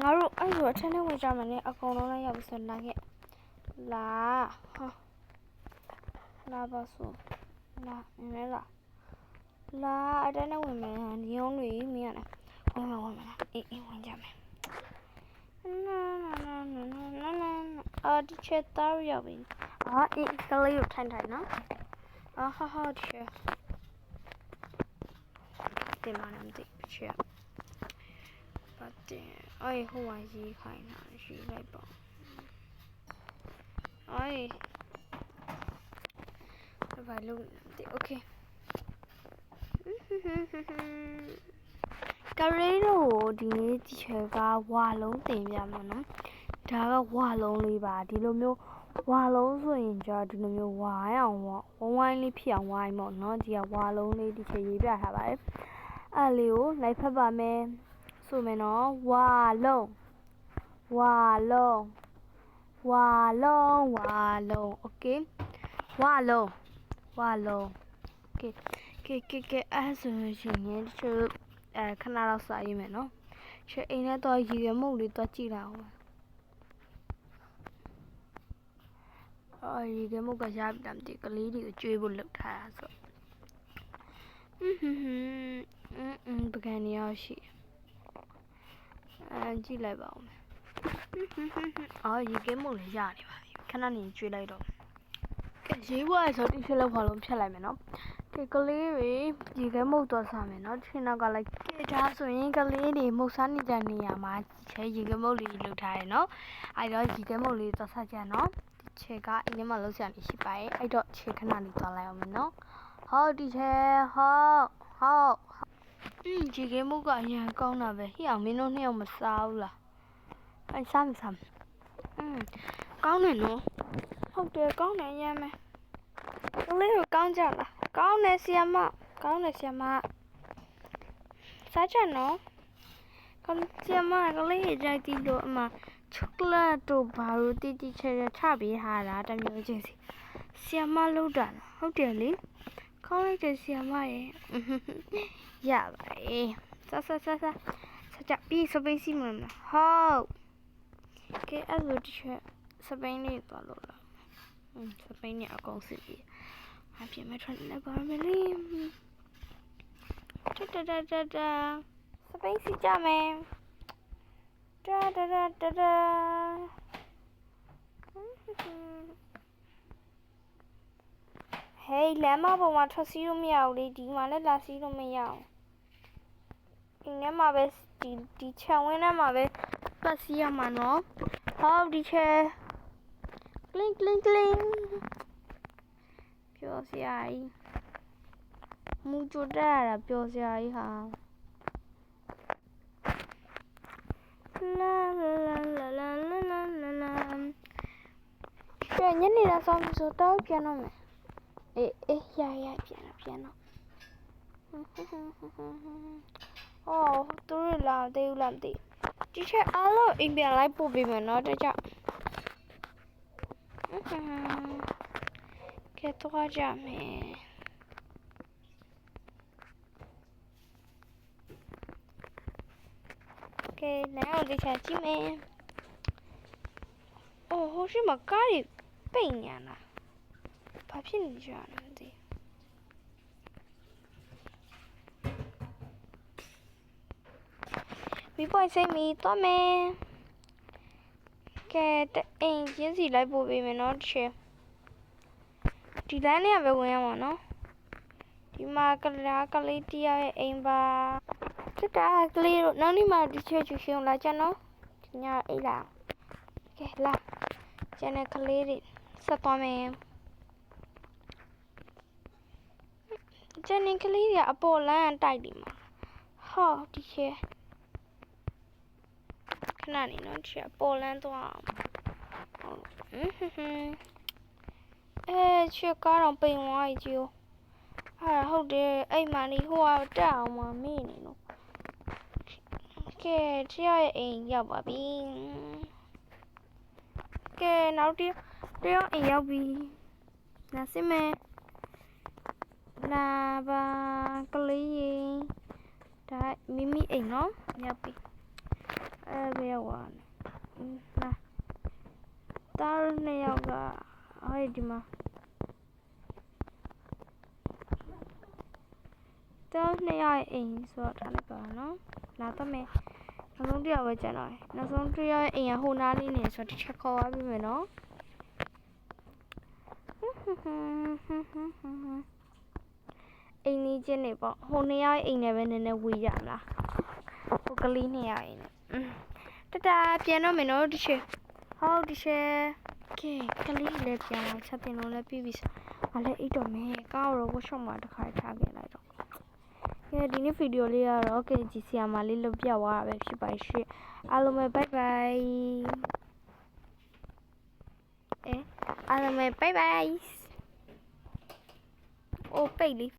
ငါတို့အဲ့လိုအထက်နဲ့ဝင်ကြမယ်နဲ့အကုန်လုံးလည်းရောက်ပြီဆိုလာခဲ့လာဟာလာပါဆိုလာနည်းလာလာအထက်နဲ့ဝင်မယ်ညုံးတွေမင်းရတယ်ဝင်မယ်အေးဝင်ကြမယ်ဒီချက်သားရောက်ပြီအေးကလေးကိုထိုင်နော်ဟာဒီချက်တင်မနေမသိချက်ပတ်တင်အေးဟိုဝါရေးခိုင်းတာရှိလိုက်ပါအေးဘာလို့ဒီโอเคကလေးတို့ဒီနေ့ဒီချက်ကဝါလုံးတင်ပြမှာနော်ဒါကဝါလုံးလေးပါဒီလိုမျိုးဝါလုံးဆိုရင်ကြာဒီလိုမျိုးဝါအောင်ဝိုင်းလေးဖြစ်အောင်ဝိုင်းပေါ့နော်ဒီကဝါလုံးလေးဒီချက်ရေးပြထားပါတယ်အဲ့လေးကိုလိုက်ဖက်ပါမယ်ဆိုမယ်နော်ဝါလုံးโอเคဝါလုံးโอเคအဲ့ဆိုရင်ဒီချက်ခဏတော့စာရေးမယ်နော်ချက်အိမ်ထဲတော့ရေရမုတ်လေးတော့ကြည့်လိုက်အောင်ရေရမုတ်ကရပြီလားမသိကလေးတွေကိုကျွေးဖို့လုပ်ထားတာဆိုပကံနေရရှိကြည့်လိုက်ပါဦးရေကဲမုတ်လည်းရနေပါပြီခဏနေကျွေးလိုက်တော့ရေးဖို့အဲ့ဆိုတိချက်လောက်ခေါ်လုံးဖြတ်လိုက်မယ်နော်ကလေးတွေရေခဲမုတ်တော့စားမယ်နော်ဒီနောက်ကလိုက်ဒါဆိုရင်ကလေးတွေမုတ်စားနေတဲ့နေရာမှာရေခဲမုတ်လေးလှုပ်ထားတယ်နော်အဲ့တော့ရေခဲမုတ်လေးတော့စားကြနော်ဒီချက်ကအိမ်ထဲမှာလှုပ်ရှားနေရှိပါရဲ့အဲ့တော့ခြေခဏလေးသွားလိုက်အောင်မယ်နော်ဟုတ်ဒီချက်ဟုတ်ရေခဲမုတ်ကအရင်ကောင်းတာပဲဟိအောင်မင်းတို့နှစ်ယောက်မစားဘူးလားအဲ့စားကောင်းတယ်နော်ဟုတ်တယ်ကောင်းတယ်ရမ်းမယ်ကလေးကိုကောင်းကြလားကောင်းတယ်ဆီယမစားကြနော်ဆီယမကလေးရဲ့ကြိုက်တီးလို့အမချောကလက်တို့ဘာလို့တီးချချပေးထားတာတမျိုးချင်းစီဆီယမလောက်တာဟုတ်တယ်လေကောင်းလိုက်တယ်ဆီယမရဲ့ရပါတယ်စားကြပြီးစပိတ်စီမလားဟုတ်ကဲအဲ့လိုတစ်ချက်စပိန်လေးသွားလို့လားစပိန်နဲ့အကုန်စစ်ပြီးအပြင်မှာထွက်နေပါမယ်လေစပိန်စီကြမယ်ဟေးလမ်းမပေါ်မှာထွက်စီးလို့မရဘူးလေဒီမှာလည်းလာစီးလို့မရအောင်အင်းထဲမှာပဲဒီခြံဝင်းထဲမှာပဲပတ်စီးရမှာနော်ဟုတ်ဒီချဲကလင်းပြောစရာကြီးမူကြတာပြောစရာကြီးဟာလာညနေလာဆောင်ဆိုတော့ပြန်တော့မယ်အေးရပြန်တော့သူတို့လာသေးဘူးလားမသိဒီချက်အားလုံးအိမ်ပြန်လိုက်ပို့ပေးမယ်နော်တကြကဲတော့ကြမယ်ကဲနောက်ဒီချက်ကြည့်မယ်ဟိုရှိမှာကားတွေပိတ်ညာလားဘာဖြစ်နေကြလဲမသိမိပွိုင်စိတ်မီတော့မယ်ကဲအိမ်ချင်းစီလိုက်ပို့ပေးမယ်နော်တစ်ချက်ဒီလမ်းလေးကပဲဝင်ရမှာနော်ဒီမှာကလေးတရားရဲ့အိမ်ပါစစ်တာကလေးတို့နောက်နေ့မှဒီချက်ချူရှင်လာကြနော်ညအိတ်လာကဲလာကျန်တဲ့ကလေးတွေဆက်သွားမယ်ကျန်တဲ့ကလေးတွေအပေါ်လမ်းတိုက်ဒီမှာဟောဒီချက်ခဏနေနော်ဒီချက်ပေါ်လမ်းသွားချက်ကားတော့ပိန်သွားကြီးဟုတ်တယ်အဲ့မှနေဟိုကတက်အောင်မမေ့နေလို့ကဲချရရဲ့အိမ်ရောက်ပါပြီကဲနောက်တယောက်အိမ်ရောက်ပြီနားစမယ်လာပါကလေးဒါမိမိအိမ်နော်ရောက်ပြီ ခဲ့ရောက်ပါနဲ့လာတားနှစ်ယောက်ကဟဲ့ဒီမှာတားနှစ်ယောက်အိမ်ဆိုတော့ထားလိုက်ပါနော်လာတော့မယ်နောက်ဆုံးတစ်ယောက်ပဲကျန်တော့တယ်နောက်ဆုံးတစ်ယောက်အိမ်ကဟိုနားလေးနေဆိုတော့တစ်ချက်ခေါ်သွားပြီမယ်နော်အိမ်ကြီးချင်းနေပေါ့ဟိုနှစ်ယောက်အိမ်နဲ့ပဲနည်းနည်းဝေးရမလားဟိုကလေးနှစ်ယောက်အိမ်နဲ့တတာပြန်တော့မယ်နော်ဒီချက်ဟုတ်ဒီချက်ကဲကလေးလည်းပြန်လာချက်တင်လို့လည်းပြီးပြီငါလည်းအိတ်တော့မယ်ကားတော့ဝတ်ရှော့မှာတစ်ခါထားခဲ့လိုက်တော့ကဲဒီနေ့ဗီဒီယိုလေးကတော့ KG ဆီယာမာလေးလွတ်ပြသွားတာပဲဖြစ်ပါရှင့်အားလုံးပဲ bye bye အားလုံးပဲ bye bye အိုပိတ်လေး